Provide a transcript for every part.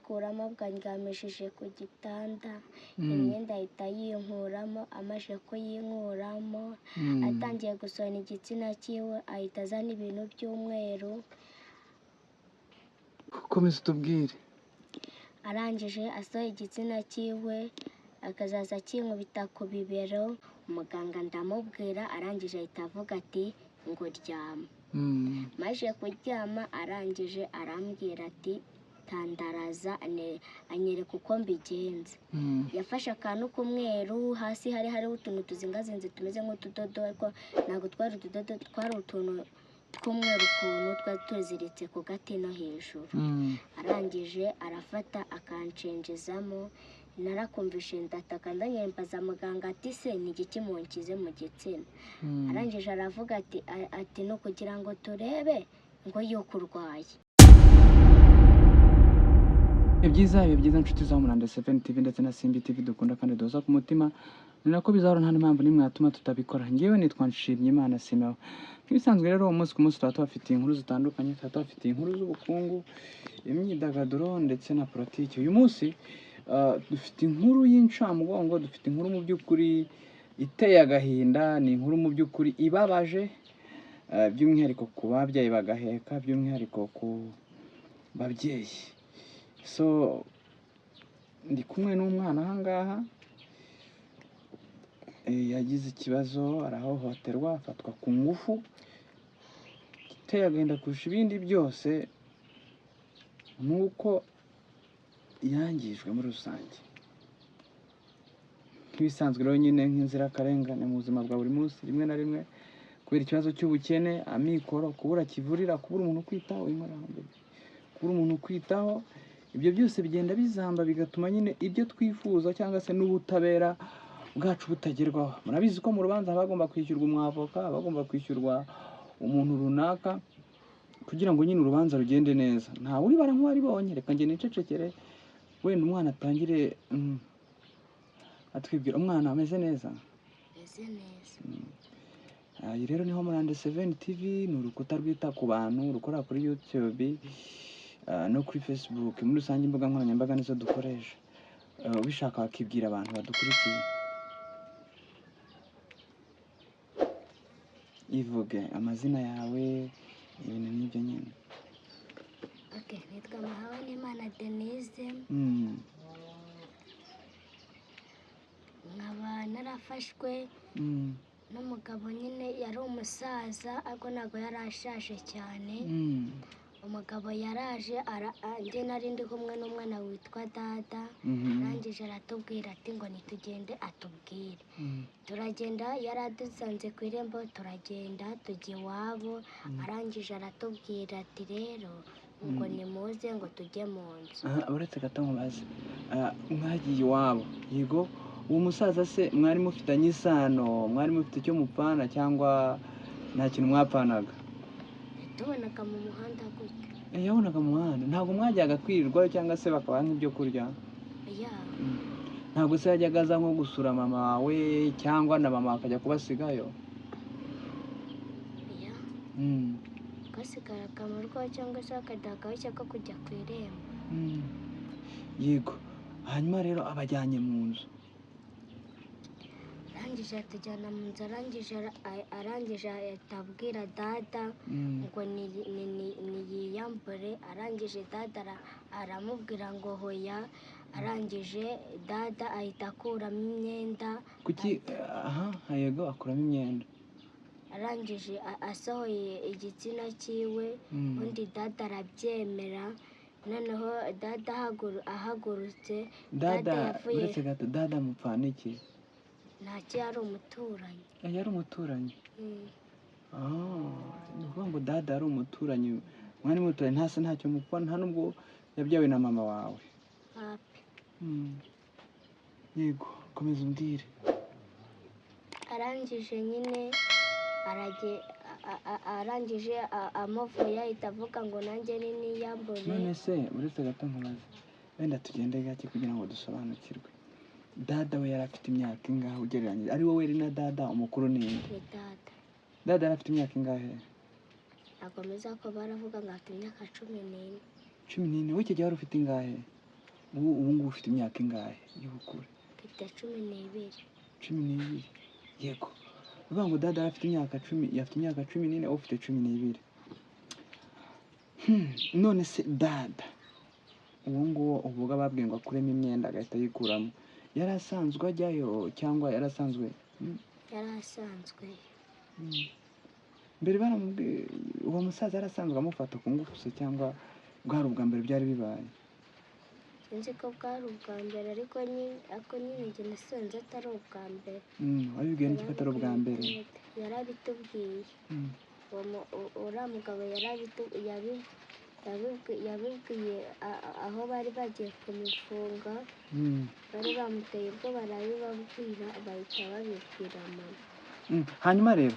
kuyikuramo bwandyamishije ku gitanda imyenda ahita yinkuramo amaze kuyinkuramo atangiye gusohora igitsina cyiwe ahita azana ibintu by'umweru komeza utubwire arangije asohoye igitsina cyiwe akazaza akinkubita ku bibero umuganga ndamubwira arangije ahita avuga ati ngo ryama maze kuryama arangije arambwira ati tandaraza anyereka uko mbigenza yafashe akantu k'umweru hasi hari hariho utuntu tuzingazinze tumeze nk'utudodo ariko ntabwo twari utudodo twari utuntu tw'umweru ukuntu twari tuziritse ku gati no hejuru arangije arafata akancenjezamo narakumvishe ndataka ndanyembaza muganga ati se ni igiki munkize mu gitsina arangije aravuga ati no kugira ngo turebe ngo yuko urwaye ibyiza inshuti za Murande 7 TV ndetse na Simbi TV dukunda kandi doza ku mutima ni nako bizahora nta mpamvu nimwe yatuma tutabikora ngewe nitwa Nshimiyimana Simeon nk'ibisanzwe rero umunsi ku munsi tubafitiye inkuru zitandukanye tubafitiye inkuru z'ubukungu imyidagaduro ndetse na politiki uyu munsi dufite inkuru y'incamugongo dufite inkuru mu by'ukuri iteye agahinda ni inkuru mu by'ukuri ibabaje by'umwihariko ku babyaye bagaheka by'umwihariko ku babyeyi so ndi kumwe n'umwana ahangaha yagize ikibazo arahohoterwa afatwa ku ngufu iteye agahinda kurusha ibindi byose nuko yangijwe muri rusange nk'ibisanzwe rero nyine nk'inzirakarengane mu buzima bwa buri munsi rimwe na rimwe kubera ikibazo cy'ubukene amikoro kubura kivurira kubura umuntu kwitaho kubura umuntu kwitaho ibyo byose bigenda bizamba bigatuma nyine ibyo twifuza cyangwa se n'ubutabera bwacu butagerwaho murabizi ko mu rubanza bagomba kwishyurwa umwavoka bagomba kwishyurwa umuntu runaka kugira ngo nyine urubanza rugende neza nta uri barankwari reka ngene nicecekere wenda umwana atangire atwibwira umwana ameze neza iyi rero niho Murande 7 TV ni urukuta rwita ku bantu rukora kuri YouTube no kuri Facebook muri rusange imbuga nkoranyambaga nizo dukoresha ubishaka wakibwira abantu badukurikiye ivuge amazina yawe ibintu n'ibyo nyine nitwa Muhawenimana Denise nkaba narafashwe n'umugabo nyine yari umusaza ariko ntabwo yari ashaje cyane umugabo yaraje njye nari ndi kumwe n'umwana witwa dada arangije aratubwira ati ngo nitugende atubwire turagenda yari adusanze ku irembo turagenda tujya iwabo arangije aratubwira ati rero ngo nimuze ngo tujye mu nzu uretse gato nkubaze mwagiye iwabo yego uwo musaza se mwari mufitanye isano mwari mufite icyo mupfana cyangwa nta kintu mwapfanaga tubonaga mu muhanda gutya yabonaga mu muhanda ntabwo mwajyaga kwirirwayo cyangwa se bakabaha nk'ibyo kurya ntabwo se yajyaga aza nko gusura mama wawe cyangwa na mama akajya kubasigayo gasigaraga mu rugo cyangwa se akadagaho cyangwa kujya ku irembo yego hanyuma rero abajyanye mu nzu arangije atujyana mu nzu arangije atabwira dada ngo niyiyambure arangije dada aramubwira ngo hoya arangije dada ahita akuramo imyenda kuki yego akuramo imyenda arangije asohoye igitsina cyiwe undi dada arabyemera noneho dada ahagurutse dada uretse gato dada mupfana iki ntacyo yari umuturanyi yari umuturanyi ni ukuvuga ngo dada yari umuturanyi mwari muturanyi ntacyo mupfana nta nubwo yabyawe na mama wawe yego komeza umbwire arangije nyine arangije amuvuye ahita avuga ngo nanjye niyambure none se uretse gato nkubaze wenda tugende gake kugira ngo dusobanukirwe dada we yari afite imyaka ingahe ugereranyije ari wowe na dada umukuru ni dada yari afite imyaka ingahe akomeza ko baravuga ngo afite imyaka 14 14 w'icyo gihe wari ufite ingahe ubu ngubu ufite imyaka ingahe y'ubukure? mfite 12. 12. Yego. Uvuga ngo dada afite imyaka 10, yafite imyaka 14, wowe ufite 12. None se dada uwo nguwo uvuga babwiye ngo akuremo imyenda agahita yikuramo, yari asanzwe ajyayo cyangwa yari asanzwe? Yari asanzwe. Mbere baramubwiye uwo musaza yari asanzwe amufata ku ngufu se cyangwa bwari ubwa mbere byari bibaye? Sinzi ko bwari ubwa mbere ariko nyine njye nasanze atari ubwa mbere. Wabibwiye n'iki ko atari ubwa mbere? Yarabitubwiye. Uriya mugabo yabibwiye aho bari bagiye kumufunga, bari bamuteye ubwo barabibabwira bahita babibwira mama. Hanyuma rero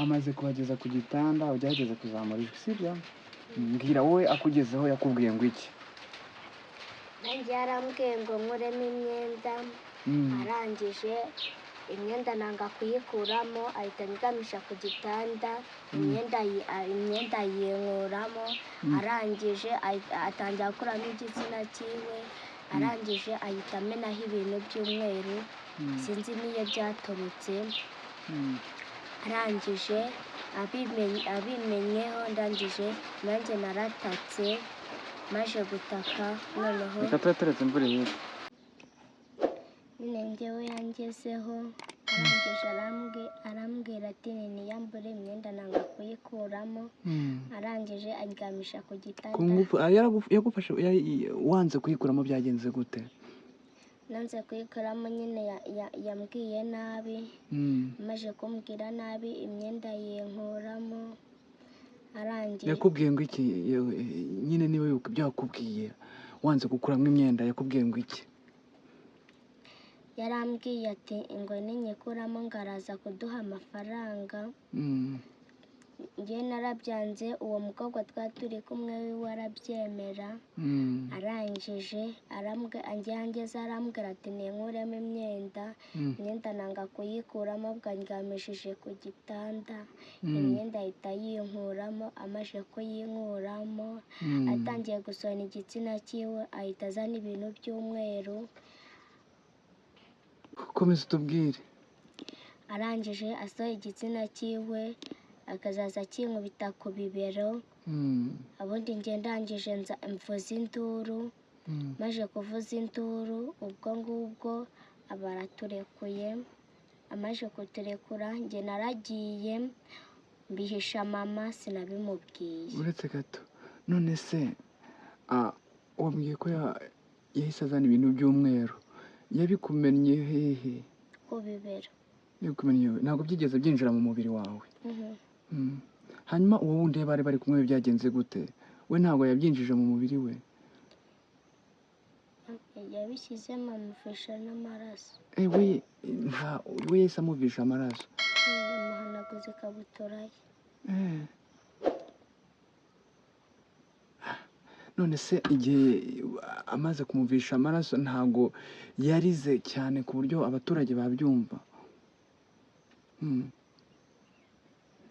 amaze kubageza ku gitanda ugerageza kuzamura ijwi sibyo? Mbwira wowe akugezeho yakubwiye ngo iki? Nanjye yarambwiye ngo nkuremo imyenda, arangije imyenda nanga kuyikuramo ahita anyigamisha ku gitanda, imyenda yinkuramo, arangije atangira gukuramo igitsina cyiwe, arangije ahita amenaho ibintu by'umweru sinzi n'iyo byaturutse, arangije abimenyeho ndangije nanjye naratatse, maje gutaka noneho reka tube turetse imvura ihita. nyine njyewe yangezeho, arangije arambwira ati niyambure imyenda nanga kuyikuramo, arangije aryamisha ku gitanda. Ku ngufu yagufashe wanze kuyikuramo byagenze gute? Nanze kuyikuramo nyine yambwiye nabi, maje kumbwira nabi imyenda yinkuramo, arangije yakubwiye ngo iki? Nyine niba byakubwiye wanze gukuramo imyenda yakubwiye ngo iki? yarambwiye ati ngo ninyikuramo ngaraza kuduha amafaranga. Njye narabyanze, uwo mukobwa twari turi kumwe wiwe arabyemera, arangije angeze arambwira ati ninkuremo imyenda nanga kuyikuramo, bwandyamishije ku gitanda, imyenda ahita yinkuramo, amaze kuyinkuramo atangiye gusohora igitsina cyiwe ahita azana ibintu by'umweru. Komeza utubwire. Arangije asohoye igitsina cyiwe akazaza akinkubita ku bibero, ubundi njye ndangije mvuza induru, maze kuvuza induru ubwo ngubwo aba araturekuye, amaze kuturekura njye naragiye mbihisha mama sinabimubwiye. Uretse gato, none se wambwiye ko yahise azana ibintu by'umweru, yabikumennye hehe? Ku bibero. Yabikumennye ntabwo byigeze byinjira mu mubiri wawe? Hanyuma uwo wundi bari bari kumwe byagenze gute? We ntabwo yabyinjije mu mubiri we? Yabishyizemo amufisha n'amaraso. We yahise amuvisha amaraso? Yamuhanaguza ikabutura ye. None se igihe amaze kumuvisha amaraso ntabwo yarize cyane ku buryo abaturage babyumva?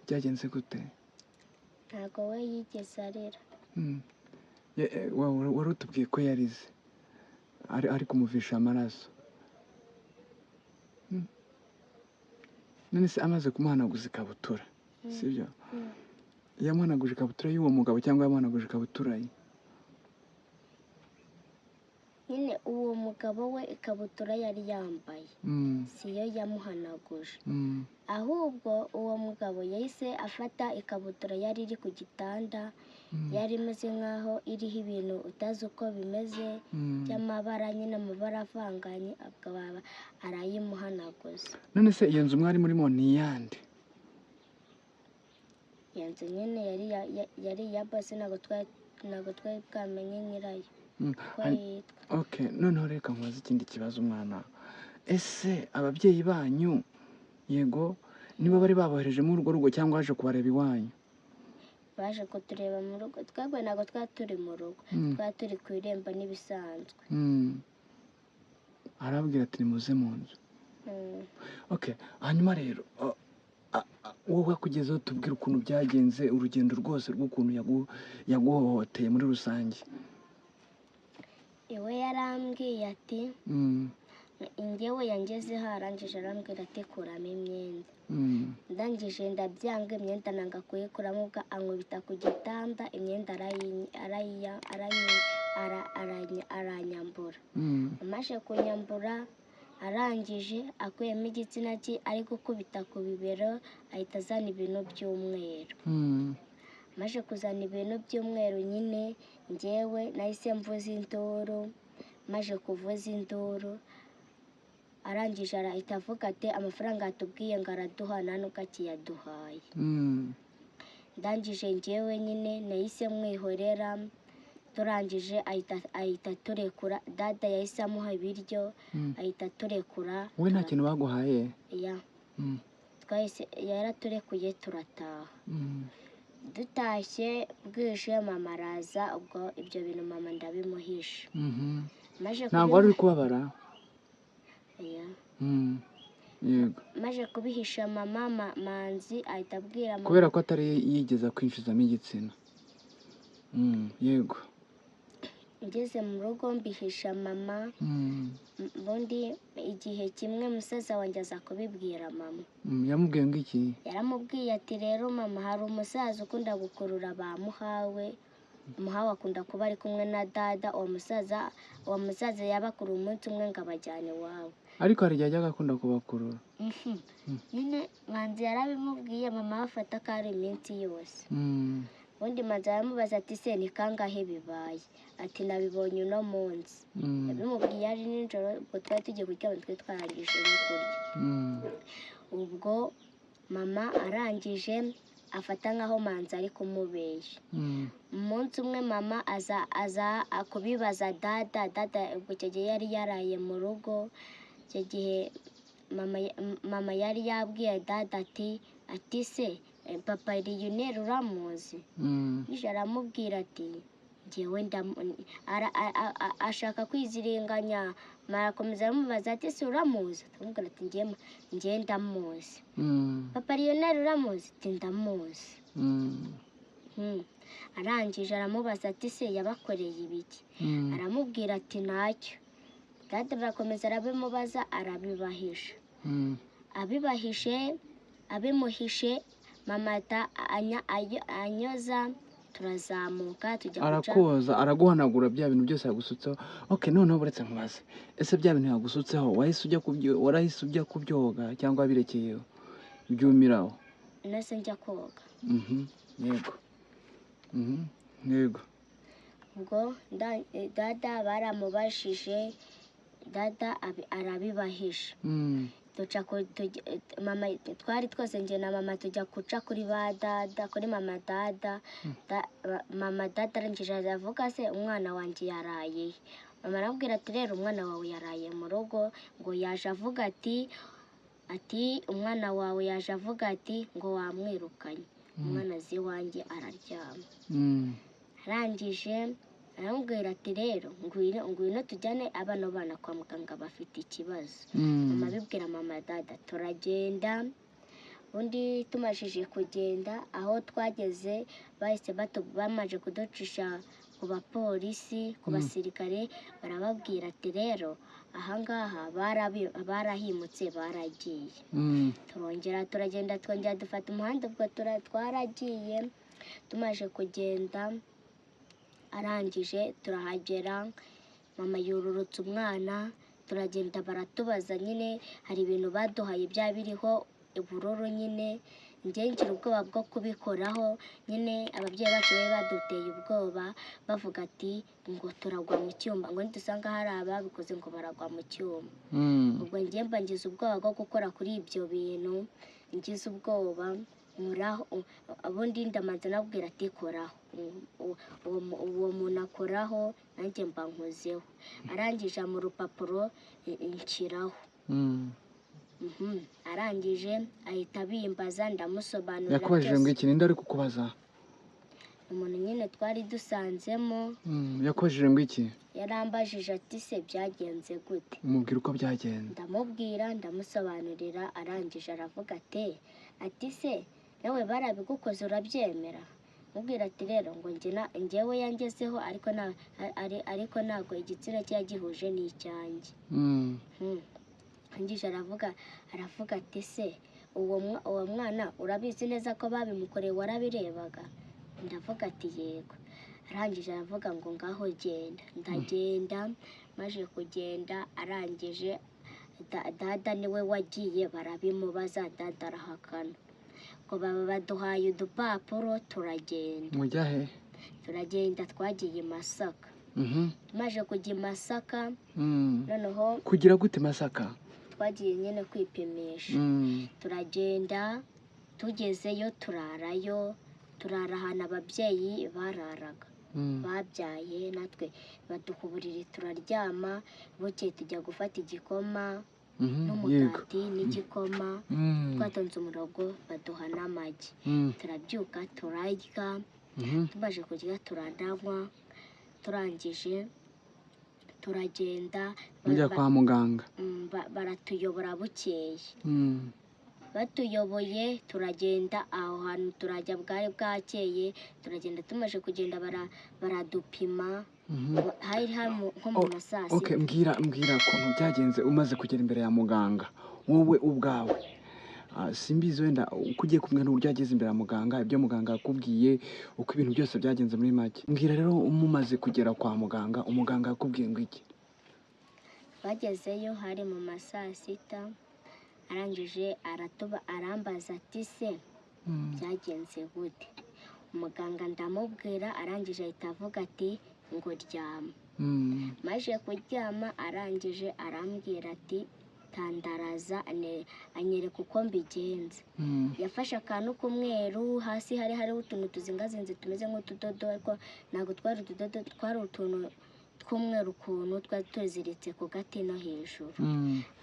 Byagenze gute? Ntabwo we yigeze arira. Wari utubwiye ko yarize ari kumuvisha amaraso. None se amaze kumuhanaguza ikabutura sibyo? Yamuhanaguje ikabutura y'uwo mugabo cyangwa yamuhanaguje ikabutura ye? Nyine uwo mugabo we ikabutura yari yambaye siyo yamuhanaguje, ahubwo uwo mugabo yahise afata ikabutura yari iri ku gitanda, yari imeze nk'aho iriho ibintu utazi uko bimeze by'amabara, nyine amabara avanganye, akaba arayimuhanaguza. None se iyo nzu mwari murimo ni iyande? Iyo nzu nyine yari iya bose, ntabwo twari bwamenye nyirayo. Okay, noneho reka nkubaze ikindi kibazo umwana. Ese ababyeyi banyu yego niba bari babohereje muri urwo rugo cyangwa waje kubareba iwanyu? Baje kutureba mu rugo, twebwe ntabwo twari turi mu rugo, twari turi ku irembo n'ibisanzwe. Arababwira ati nimuze mu nzu. Okay, hanyuma rero wowe kugezaho tubwire ukuntu byagenze, urugendo rwose rw'ukuntu yaguhohoteye muri rusange. iwe yarambwiye ati njyewe yangezeho arangije arambwira ati kuramo imyenda. Ndangije ndabyanga imyenda nanga kuyikuramo, ubwo ankubita ku gitanda imyenda aranyambura. Amaze kunyambura arangije akuyemo igitsina cye ari gukubita ku bibero, ahita azana ibintu by'umweru. Amaze kuzana ibintu by'umweru nyine njyewe nahise mvuza induru. Maze kuvuza induru arangije arahita avuga ati amafaranga yatubwiye ngo araduha nta nubwo akiyaduhaye. Ndangije njyewe nyine nahise mwihorera, turangije ahita turekura. Dada yahise amuha ibiryo ahita turekura. Wowe nta kintu baguhaye? Ya twahise yaraturekuye turataha. Dutashye bwije mama araza, ubwo ibyo bintu mama ndabimuhisha. Ntabwo wari uri kubabara? Yego. Maze kubihisha mama Manzi ahita abwira mama, kubera ko atari yigeze kwinjizamo igitsina. Yego. Ngeze mu rugo mbihisha mama. Ubundi igihe kimwe musaza wanjye aza kubibwira mama. Yamubwiye ngo iki? Yaramubwiye ati rero mama, hari umusaza ukunda gukurura ba Muhawe. Muhawe akunda kuba ari kumwe na dada. Uwo musaza yabakuru umunsi umwe ngo abajyane iwabo. Ariko hari igihe ajyaga akunda kubakurura? Nyine Manzi yarabimubwiye mama afata ko ari iminsi yose. Ubundi Manzi aramubaza ati se ni kangahe bibaye? Ati nabibonye uno munsi. Yabimubwiye ari nijoro, ubwo twari tugiye kuryama twe twarangije no kurya. Ubwo mama arangije afata nkaho Manzi ari kumubeshya. Umunsi umwe mama aza kubibaza dada. Dada ubwo icyo gihe yari yaraye mu rugo. Icyo gihe mama yari yabwiye dada ati se papa Lionel uramuzi? Ije aramubwira ati njyewe ashaka kwiziringanya. Marakomeza aramubaza ati se uramuzi? Aramubwira ati njye ndamuzi. Papa Lionel uramuzi? Ati ndamuzi. Arangije aramubaza ati se yabakoreye ibiki? Aramubwira ati ntacyo. Dada barakomeza arabimubaza arabibahisha. Abimuhishe mama anyoza, turazamuka tujya arakoza araguhanagura bya bintu byose yagusutseho. Okay, noneho buretse nkubaze, ese bya bintu yagusutseho warahise ujya kubyoga cyangwa birekeyeho byumiraho? Nase njya koga. Yego. Yego. Ubwo dada baramubashije, dada arabibahisha. Mama twari twose njye na mama tujya guca kuri mama dada. Mama dada arangije avuga se umwana wanjye yaraye. Mama arabwira ati rero umwana wawe yaraye mu rugo, ngo yaje avuga ati umwana wawe yaje avuga ati ngo wamwirukanye. Umwana azi iwanjye araryama. Arangije aramubwira ati rero ngwino tujyane abana kwa muganga bafite ikibazo. Mama abibwira mama dada, turagenda. Undi tumajije kugenda, aho twageze bahise bamaje kuducisha ku bapolisi, ku basirikare. Barababwira ati rero ahangaha barahimutse baragiye. Turagenda twongera dufata umuhanda, ubwo twaragiye. Tumaje kugenda arangije turahagera, mama yururutse umwana. Turagenda baratubaza nyine, hari ibintu baduhaye bya biriho ubururu nyine. Njye ngira ubwoba bwo kubikoraho nyine. Ababyeyi bacu bari baduteye ubwoba bavuga ati ngo turagwa mu cyumba, ngo nidusanga hari ababikoze ngo baragwa mu cyumba. Ubwo njye mba ngize ubwoba bwo gukora kuri ibyo bintu. Ngize ubwoba ubundi ndamanza nabwira ati koraho. Uwo muntu akoraho nanjye mba nkozeho. Arangije mu rupapuro nshiraho. Arangije ahita abimbaza, ndamusobanurira. Yakubajije ngo iki? Ninde ari kukubaza? Umuntu nyine twari dusanzemo. Yakubajije ngo iki? Yarambajije ati se byagenze gute? Umubwira uko byagenze. Ndamubwira, ndamusobanurira. Arangije aravuga ati se nawe barabigukoze urabyemera? mubwira ati rero ngo njyewe yangezeho ariko ntabwo igitsina cye yagihuje n'icyanjye. Angije aravuga ati se uwo mwana urabizi neza ko babimukoreye warabirebaga? Ndavuga ati yego. Arangije aravuga ngo ngaho genda. Ndagenda, maze kugenda arangije dada niwe wagiye barabimubaza, dada arahakana. Ngo baba baduhaye udupapuro turagenda. Mujya he? Turagenda twagiye i Masaka. Maze kujya i Masaka, noneho kugira gute Masaka? Twagiye nyine kwipimisha. Turagenda, tugezeyo turarayo, turara ahantu ababyeyi bararaga babyaye, natwe baduha uburiri turaryama. Bukeye tujya gufata igikoma n'umugati n'igikoma, twatonze umurongo baduha n'amagi. Turabyuka turarya, tumaze kurya turananywa, turangije turagenda. Mujya kwa muganga? Baratuyobora bukeye. Batuyoboye turagenda aho hantu turajya, bwari bwakeye. Turagenda, tumaze kugenda baradupima. Hari nko mu masasi. Okay, mbwira ukuntu byagenze umaze kugera imbere ya muganga wowe ubwawe. Simbizi wenda uko ugiye kumwe n'uburyo yageze imbere ya muganga, ibyo muganga yakubwiye, uko ibintu byose byagenze muri make. Mbwira rero umumaze kugera kwa muganga, umuganga yakubwiye ngo iki? Bagezeyo hari mu masasita. Arangije arambaza ati se byagenze gute? Umuganga ndamubwira, arangije ahita avuga ati ngo ryama. Maze kuryama arangije arambwira ati tandaraza, anyereka uko mbigenza. Yafashe akantu k'umweru, hasi hariho utuntu tuzingazinze tumeze nk'utudodo, ariko ntabwo twari utudodo, twari utuntu tw'umweru ukuntu twari tuziritse ku gati no hejuru.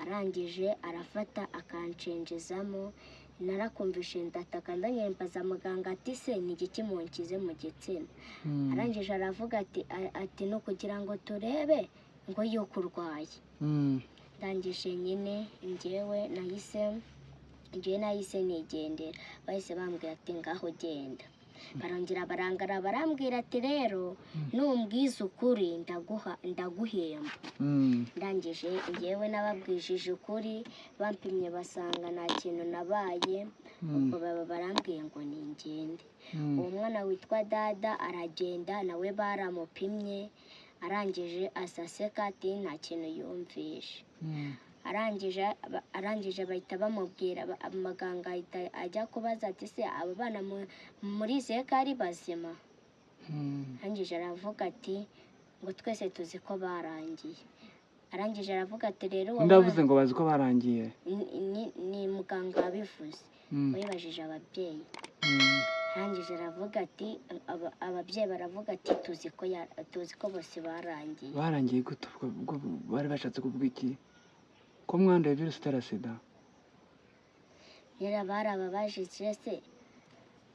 Arangije arafata akancenjezamo, narakumvishe ndataka ndanyembaza muganga ati se ni igiki munkize mu gitsina? Arangije aravuga ati no kugira ngo turebe ngo yuko urwaye. Ndangije nyine njyewe nahise nigendera. Bahise bambwira ati ngaho genda. Barongera barangara barambwira ati rero numbwiza ukuri ndaguhemba. Ndangije njyewe nababwijije ukuri, bampimye basanga nta kintu nabaye. Ubwo baba barambwiye ngo ningende. Uwo mwana witwa dada aragenda, nawe baramupimye. Arangije asaseka ati nta kintu yumvishe. Arangije bahita bamubwira, amaganga ahita ajya kubaza ati se abo bana murizeye ko ari bazima? Arangije aravuga ati ngo twese tuzi ko barangiye. Arangije aravuga ati rero ndavuze ngo bazi ko barangiye? Ni muganga wabivuze, wibajije ababyeyi. Arangije aravuga ati ababyeyi baravuga ati tuzi ko bose barangiye. Barangiye gute? Ubwo bari bashatse kuvuga iki? Ko mwanduye virusi itera sida? Rero barababajije se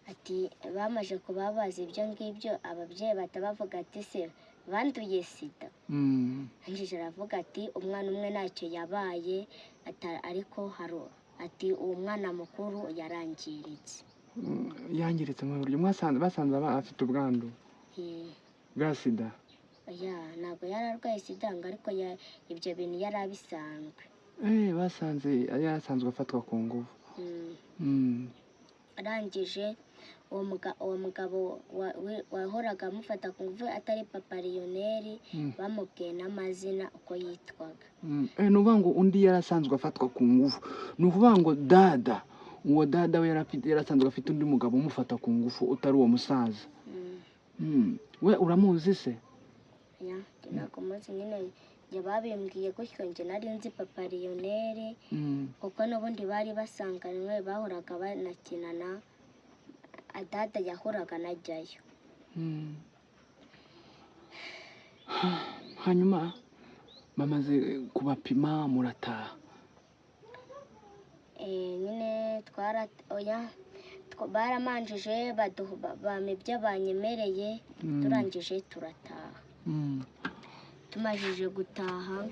ati bamaze kubabaza ibyo ngibyo, ababyeyi batabavuga ati se banduye sida? Arangije aravuga ati umwana umwe ntacyo yabaye, ariko ati uwo mwana mukuru yarangiritse. Yangiritse mu buryo basanze afite ubwandu bwa sida? Ntabwo yari arwaye sida ngo ariko ibyo bintu yari abisanzwe. Basanze yarasanzwe afatwa ku ngufu. Arangije uwo mugabo wahoraga amufata ku ngufu atari papa Lionel, bamubwiye n'amazina uko yitwaga. Ni ukuvuga ngo undi yarasanzwe afatwa ku ngufu. Ni ukuvuga ngo uwo dada we yarasanzwe afite undi mugabo umufata ku ngufu utari uwo musaza. We uramuzi se? Ntabwo muzi, nyine babimbwiye gutyo, njye nari nzi papa Lionel kuko n'ubundi bari basanganywe, bahoraga banakinana. Dada yahoraga anajyayo. Hanyuma bamaze kubapima murataha? Nyine baramanjije bampa ibyo banyemereye, turangije turataha. Tumajije gutaha,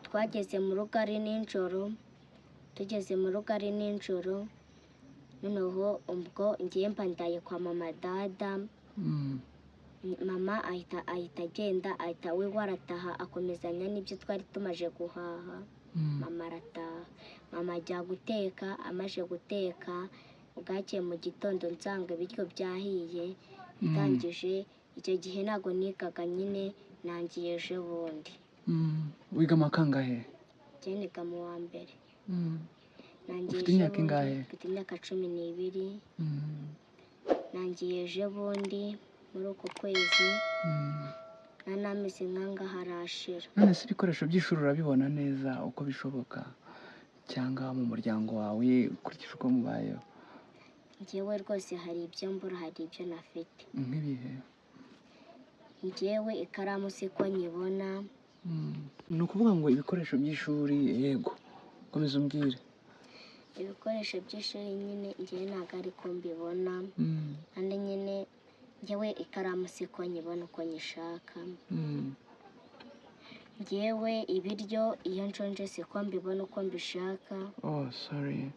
twageze mu rugo ari nijoro. Tugeze mu rugo ari nijoro, noneho ubwo ngiye mba ndaye kwa mama dada, mama ahita agenda, ahita we warataha akomezanya n'ibyo twari tumaje guhaha. Mama arataha, mama ajya guteka, amaje guteka bwakeye mu gitondo nsanga ibiryo byahiye, ndangije icyo gihe ntabwo nigaga nyine, nangiye ejo bundi. Wiga mu kangahe? Njye niga mu wa mbere. Ufite imyaka ingahe? Mfite imyaka 12. Nangiye ejo bundi muri uko kwezi, n'amezi nk'angahe arashira. None se ibikoresho by'ishuri urabibona neza uko bishoboka, cyangwa mu muryango wawe ukurikije uko mubayeho? Njyewe rwose hari ibyo mbura, hari ibyo nafite. Nk'ibihe? Njyewe ikaramu siko nyibona. Ni ukuvuga ngo ibikoresho by'ishuri, yego komeza umbwire. Ibikoresho by'ishuri nyine njyewe ntabwo ariko mbibona, kandi nyine njyewe ikaramu siko nyibona uko nyishaka. Njyewe ibiryo iyo nshonje siko mbibona uko mbishaka. Oh sorry.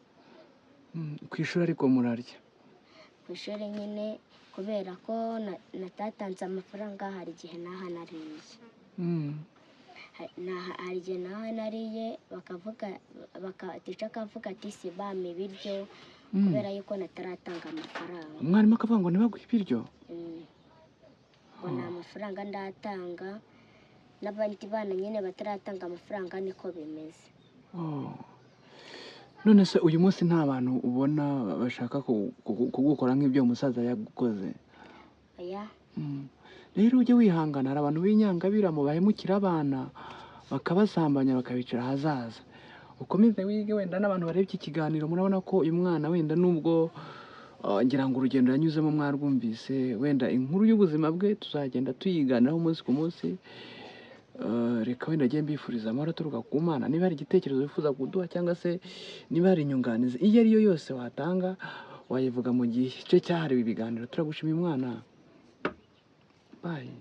Ku ishuri ariko murarya? Ku ishuri nyine kubera ko natatanze amafaranga, hari igihe naha nariye. Hari igihe naha nariye tica akavuga ati si bame ibiryo kubera yuko nataratanga amafaranga. Umwarimu akavuga ngo ntibaguhe ibiryo? Ngo nta mafaranga ndatanga, n'abandi bana nyine bataratanga amafaranga niko bimeze. None se uyu munsi nta bantu ubona bashaka kugukora nk'ibyo umusaza yagukoze? Oya. Rero ujye wihangana, hari abantu b'inyangabirama bahemukira abana bakabasambanya bakabicira ahazaza. Ukomeze wige, wenda n'abantu bareba iki kiganiro murabona ko uyu mwana wenda nubwo ngira ngo urugendo yanyuzemo mwarwumvise, wenda inkuru y'ubuzima bwe tuzagenda tuyiganiraho umunsi ku munsi. Reka wenda agiye mbifuriza amahoro aturuka ku Mana. Niba hari igitekerezo wifuza kuduha cyangwa se niba hari inyunganizi iyo ari yo yose watanga, wayivuga mu gice cyahariwe ibiganiro. Turagushimiye mwana. Bye.